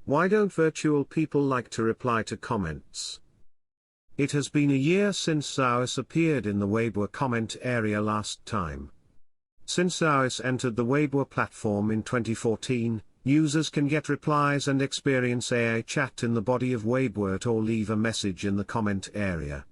Why don't virtual people like to reply to comments? It has been a year since Zhaois appeared in the Weibo comment area last time. Since Zhaois entered the Weibo platform in 2014, users can get replies and experience AI chat in the body of Weibo or leave a message in the comment area.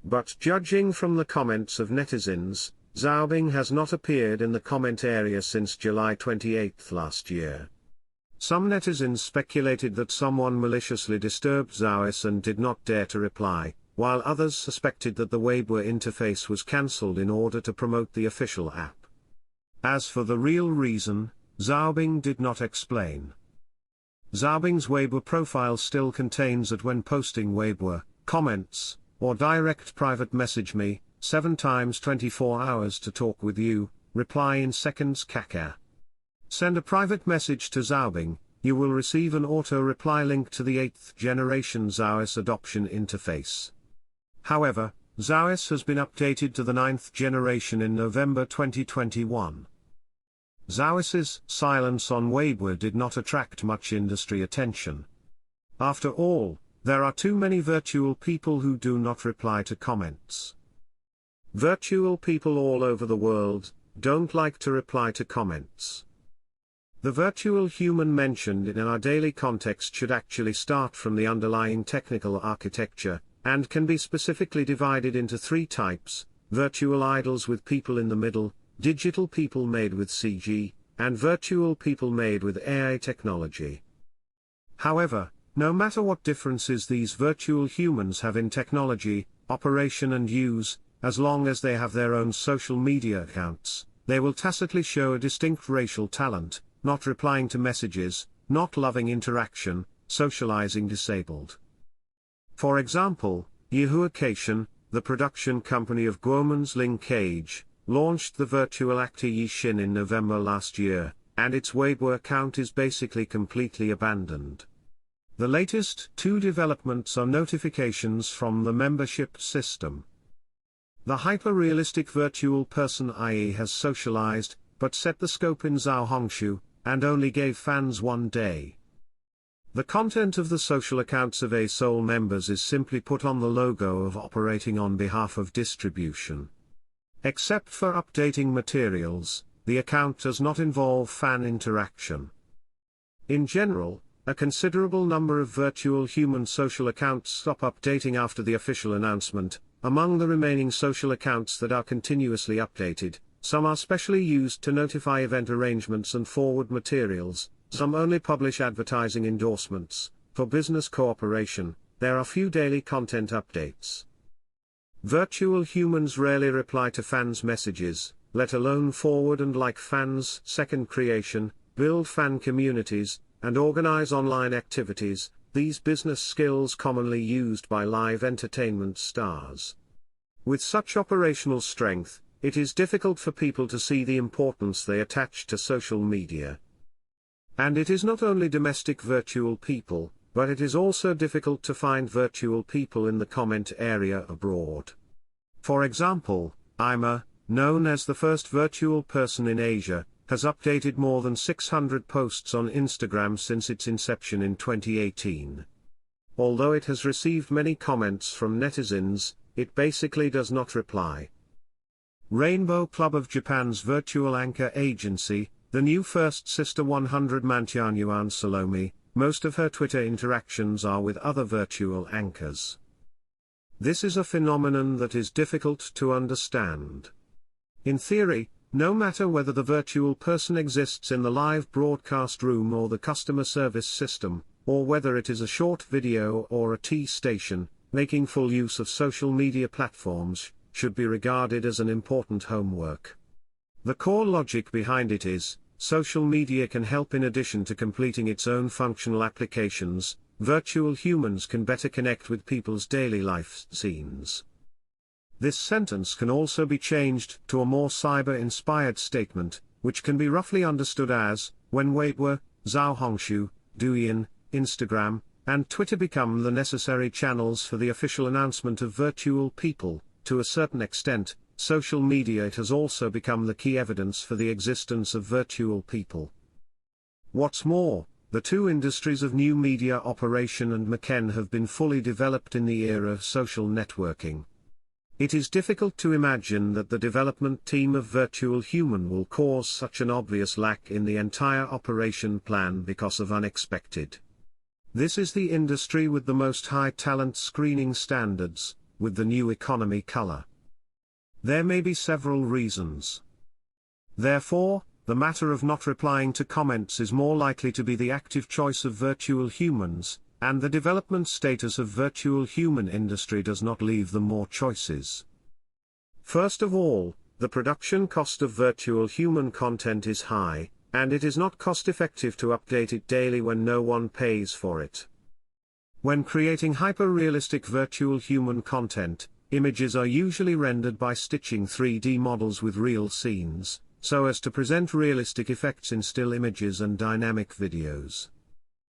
But judging from the comments of netizens, Zhaobing has not appeared in the comment area since July 28 last year. Some netizens speculated that someone maliciously disturbed Zhaois and did not dare to reply, while others suspected that the Weibo interface was cancelled in order to promote the official app. As for the real reason, Zhaobing did not explain. Zhaobing's Weibo profile still contains that when posting Weibo, comments, or direct private message me, 7 times 24 hours to talk with you, reply in seconds kaka. Send a private message to Zhaobing, you will receive an auto-reply link to the 8th generation Zhaois adoption interface. However, Zhaois has been updated to the 9th generation in November 2021. Zhaois's silence on Weibo did not attract much industry attention. After all, there are too many virtual people who do not reply to comments. Virtual people all over the world don't like to reply to comments. The virtual human mentioned in our daily context should actually start from the underlying technical architecture, and can be specifically divided into 3 types: virtual idols with people in the middle, digital people made with CG, and virtual people made with AI technology. However, no matter what differences these virtual humans have in technology, operation and use, as long as they have their own social media accounts, they will tacitly show a distinct racial talent, not replying to messages, not loving interaction, socializing disabled. For example, Yihuacation, the production company of Guomen's Ling Cage, launched the virtual actor Yi Xin in November last year, and its Weibo account is basically completely abandoned. The latest 2 developments are notifications from the membership system. The hyper-realistic virtual person IE has socialized, but set the scope in Zhao Hongshu, and only gave fans 1 day. The content of the social accounts of A-Soul members is simply put on the logo of operating on behalf of distribution. Except for updating materials, the account does not involve fan interaction. In general, a considerable number of virtual human social accounts stop updating after the official announcement. Among the remaining social accounts that are continuously updated, some are specially used to notify event arrangements and forward materials, some only publish advertising endorsements. For business cooperation, there are few daily content updates. Virtual humans rarely reply to fans' messages, let alone forward and like fans' second creation, build fan communities, and organize online activities, these business skills commonly used by live entertainment stars. With such operational strength, it is difficult for people to see the importance they attach to social media. And it is not only domestic virtual people, but it is also difficult to find virtual people in the comment area abroad. For example, Ima, known as the first virtual person in Asia, has updated more than 600 posts on Instagram since its inception in 2018. Although it has received many comments from netizens, it basically does not reply. Rainbow Club of Japan's virtual anchor agency, the new first sister 100 Mantianyuan Salome, most of her Twitter interactions are with other virtual anchors. This is a phenomenon that is difficult to understand. In theory, no matter whether the virtual person exists in the live broadcast room or the customer service system, or whether it is a short video or a T-station, making full use of social media platforms should be regarded as an important homework. The core logic behind it is, social media can help. In addition to completing its own functional applications, virtual humans can better connect with people's daily life scenes. This sentence can also be changed to a more cyber-inspired statement, which can be roughly understood as, when Weibo, Zhao Hongshu, Douyin, Instagram, and Twitter become the necessary channels for the official announcement of virtual people, to a certain extent, social media it has also become the key evidence for the existence of virtual people. What's more, the two industries of new media operation and McKen have been fully developed in the era of social networking. It is difficult to imagine that the development team of Virtual Human will cause such an obvious lack in the entire operation plan because of unexpected. This is the industry with the most high talent screening standards, with the new economy color. There may be several reasons. Therefore, the matter of not replying to comments is more likely to be the active choice of Virtual Humans, and the development status of Virtual Human industry does not leave them more choices. First of all, the production cost of Virtual Human content is high, and it is not cost-effective to update it daily when no one pays for it. When creating hyper-realistic Virtual Human content, images are usually rendered by stitching 3D models with real scenes, so as to present realistic effects in still images and dynamic videos.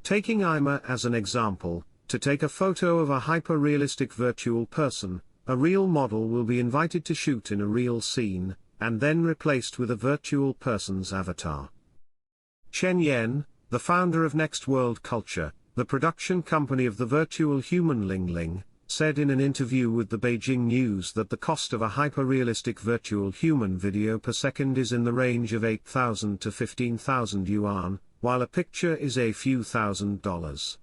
Taking IMA as an example, to take a photo of a hyper-realistic virtual person, a real model will be invited to shoot in a real scene, and then replaced with a virtual person's avatar. Chen Yen, the founder of Next World Culture, the production company of the Virtual Human Ling Ling, said in an interview with the Beijing News that the cost of a hyper-realistic virtual human video per second is in the range of 8,000 to 15,000 yuan, while a picture is a few $1,000s.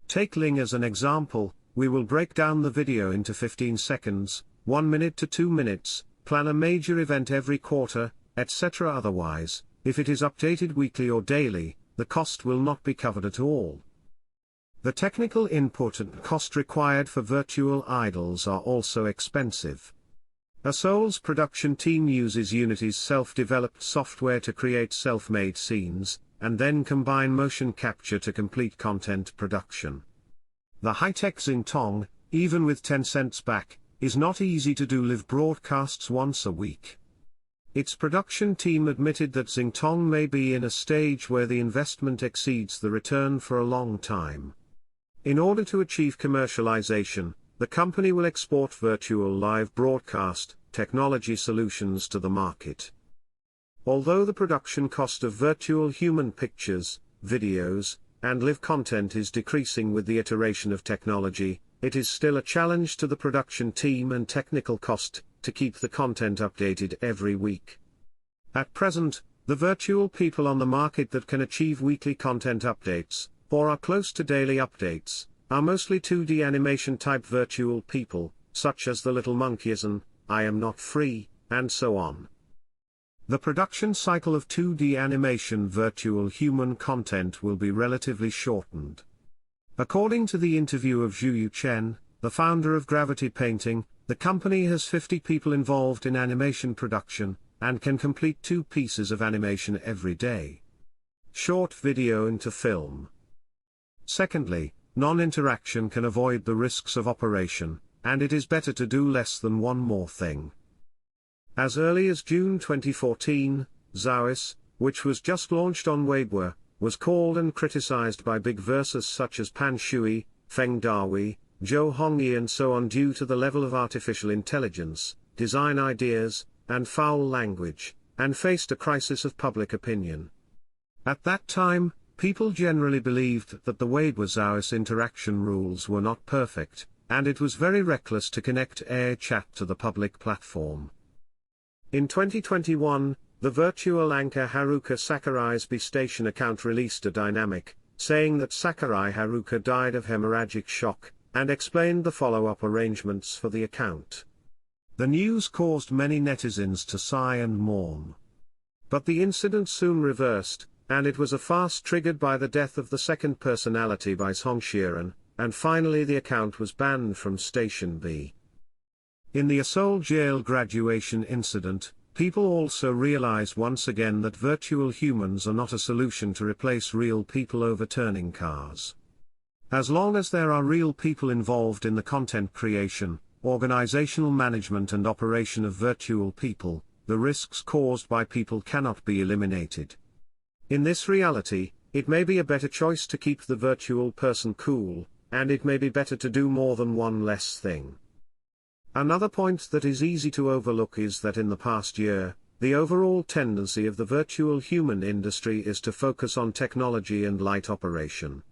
Take Ling as an example. We will break down the video into 15 seconds, 1 minute to 2 minutes, plan a major event every quarter, etc. Otherwise, if it is updated weekly or daily, the cost will not be covered at all. The technical input and cost required for virtual idols are also expensive. A Seoul's production team uses Unity's self-developed software to create self-made scenes, and then combine motion capture to complete content production. The high-tech Xingtong, even with 10 cents back, is not easy to do live broadcasts once a week. Its production team admitted that Xingtong may be in a stage where the investment exceeds the return for a long time. In order to achieve commercialization, the company will export virtual live broadcast technology solutions to the market. Although the production cost of Virtual Human pictures, videos, and live content is decreasing with the iteration of technology, it is still a challenge to the production team and technical cost to keep the content updated every week. At present, the virtual people on the market that can achieve weekly content updates, or are close to daily updates, are mostly 2D animation type virtual people, such as the Little Monkeys and I Am Not Free, and so on. The production cycle of 2D animation virtual human content will be relatively shortened. According to the interview of Zhu Chen, the founder of Gravity Painting, the company has 50 people involved in animation production, and can complete 2 pieces of animation every day. Short video into film. Secondly, non-interaction can avoid the risks of operation, and it is better to do less than one more thing. As early as June 2014, Zhaois, which was just launched on Weibo, was called and criticized by big versers such as Pan Shui, Feng Dahui, Zhou Hongyi and so on due to the level of artificial intelligence, design ideas, and foul language, and faced a crisis of public opinion. At that time, people generally believed that the Weibo Zhaois interaction rules were not perfect, and it was very reckless to connect air chat to the public platform. In 2021, the virtual anchor Haruka Sakurai's B Station account released a dynamic, saying that Sakurai Haruka died of hemorrhagic shock, and explained the follow-up arrangements for the account. The news caused many netizens to sigh and mourn. But the incident soon reversed, and it was a fast triggered by the death of the second personality by Song Shiren, and finally the account was banned from Station B. In the Seoul jail graduation incident, people also realized once again that virtual humans are not a solution to replace real people overturning cars. As long as there are real people involved in the content creation, organizational management and operation of virtual people, the risks caused by people cannot be eliminated. In this reality, it may be a better choice to keep the virtual person cool, and it may be better to do more than one less thing. Another point that is easy to overlook is that in the past year, the overall tendency of the virtual human industry is to focus on technology and light operation.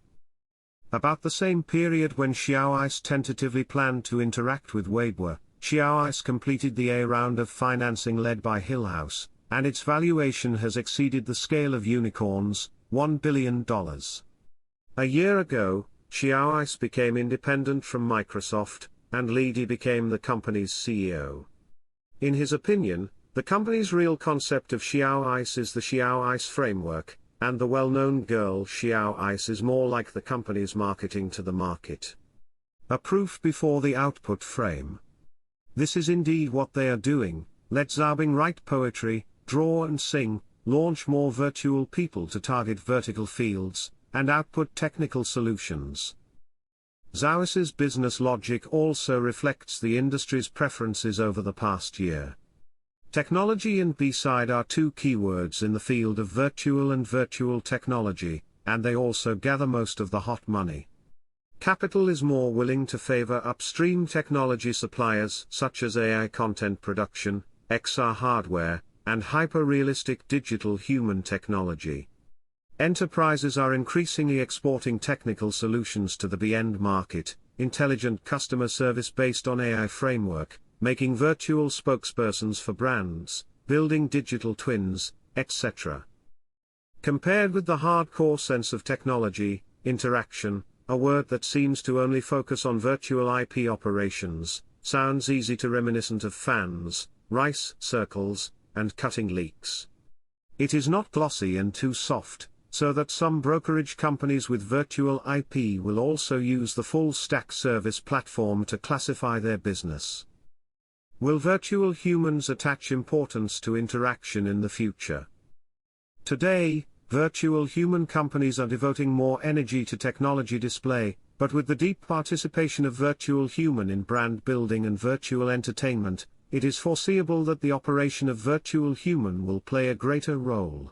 About the same period when Xiaoice tentatively planned to interact with Weibo, Xiaoice completed the A round of financing led by Hillhouse, and its valuation has exceeded the scale of unicorns, $1 billion. A year ago, Xiaoice became independent from Microsoft, and Li Di became the company's CEO. In his opinion, the company's real concept of Xiaoice is the Xiaoice framework, and the well-known girl Xiaoice is more like the company's marketing to the market. A proof before the output frame. This is indeed what they are doing. Let Xiaobing write poetry, draw and sing, launch more virtual people to target vertical fields, and output technical solutions. Xiaoice's business logic also reflects the industry's preferences over the past year. Technology and B-side are two keywords in the field of virtual and virtual technology, and they also gather most of the hot money. Capital is more willing to favor upstream technology suppliers such as AI content production, XR hardware, and hyper-realistic digital human technology. Enterprises are increasingly exporting technical solutions to the end market, intelligent customer service based on AI framework, making virtual spokespersons for brands, building digital twins, etc. Compared with the hardcore sense of technology, interaction, a word that seems to only focus on virtual IP operations, sounds easy to reminiscent of fans, rice circles, and cutting leaks. It is not glossy and too soft, so that some brokerage companies with virtual IP will also use the full-stack service platform to classify their business. Will virtual humans attach importance to interaction in the future? Today, virtual human companies are devoting more energy to technology display, but with the deep participation of virtual human in brand building and virtual entertainment, it is foreseeable that the operation of virtual human will play a greater role.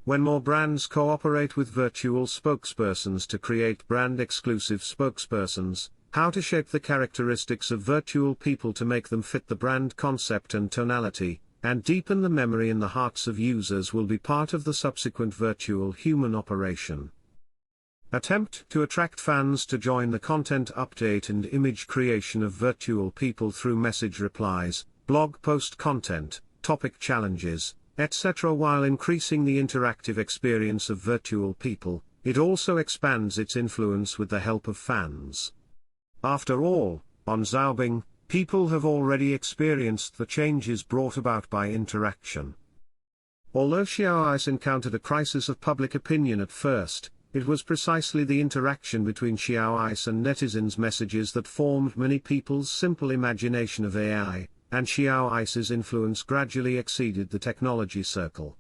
When more brands cooperate with virtual spokespersons to create brand-exclusive spokespersons, how to shape the characteristics of virtual people to make them fit the brand concept and tonality, and deepen the memory in the hearts of users will be part of the subsequent virtual human operation. Attempt to attract fans to join the content update and image creation of virtual people through message replies, blog post content, topic challenges, etc. While increasing the interactive experience of virtual people, it also expands its influence with the help of fans. After all, on Xiaobing, people have already experienced the changes brought about by interaction. Although Xiaoice encountered a crisis of public opinion at first, it was precisely the interaction between Xiaoice and netizens' messages that formed many people's simple imagination of AI, and Xiaoice's influence gradually exceeded the technology circle.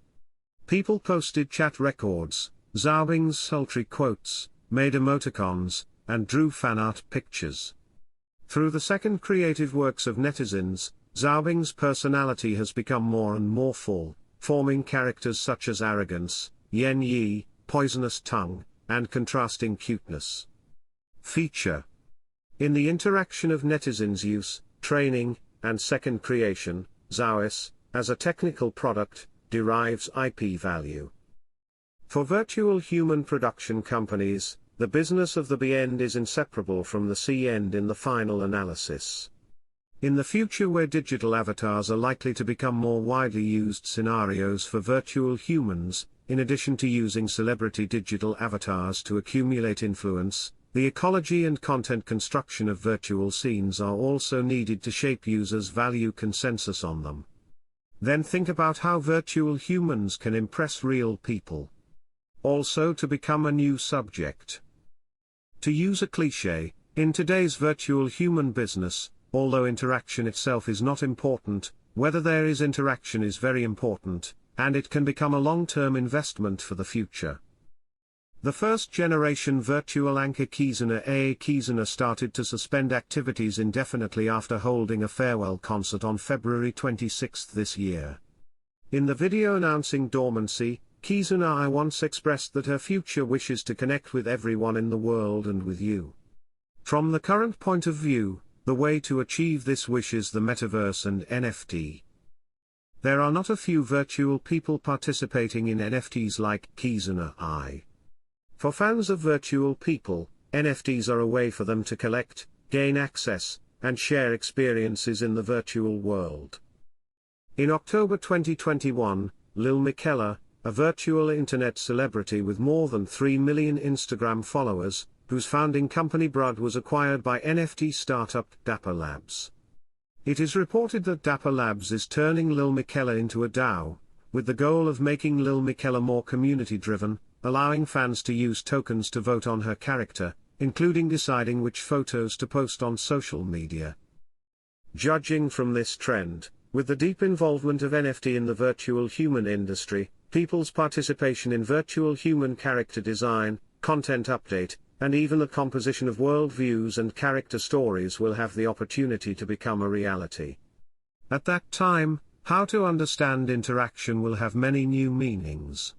People posted chat records, Xiaobing's sultry quotes, made emoticons, and drew fan art pictures. Through the second creative works of netizens, Xiaobing's personality has become more and more full, forming characters such as arrogance, yen yi, poisonous tongue, and contrasting cuteness. Feature. In the interaction of netizens' use, training, and second creation, Xiaoice, as a technical product, derives IP value. For virtual human production companies, the business of the B-end is inseparable from the C-end in the final analysis. In the future, where digital avatars are likely to become more widely used scenarios for virtual humans, in addition to using celebrity digital avatars to accumulate influence, the ecology and content construction of virtual scenes are also needed to shape users' value consensus on them. Then think about how virtual humans can impress real people. Also to become a new subject. To use a cliché, in today's virtual human business, although interaction itself is not important, whether there is interaction is very important, and it can become a long-term investment for the future. The first-generation virtual anchor Kizuna A. Kizuna started to suspend activities indefinitely after holding a farewell concert on February 26 this year. In the video announcing dormancy, Kizuna I once expressed that her future wishes to connect with everyone in the world and with you. From the current point of view, the way to achieve this wish is the metaverse and NFT. there are not a few virtual people participating in NFTs like Kizuna I. For fans of virtual people, NFTs are a way for them to collect, gain access, and share experiences in the virtual world. In October 2021, Lil Miquela, a virtual internet celebrity with more than 3 million Instagram followers, whose founding company Brud was acquired by NFT startup Dapper Labs. It is reported that Dapper Labs is turning Lil Miquela into a DAO, with the goal of making Lil Miquela more community-driven, allowing fans to use tokens to vote on her character, including deciding which photos to post on social media. Judging from this trend, with the deep involvement of NFT in the virtual human industry, people's participation in virtual human character design, content update, and even the composition of worldviews and character stories will have the opportunity to become a reality. At that time, how to understand interaction will have many new meanings.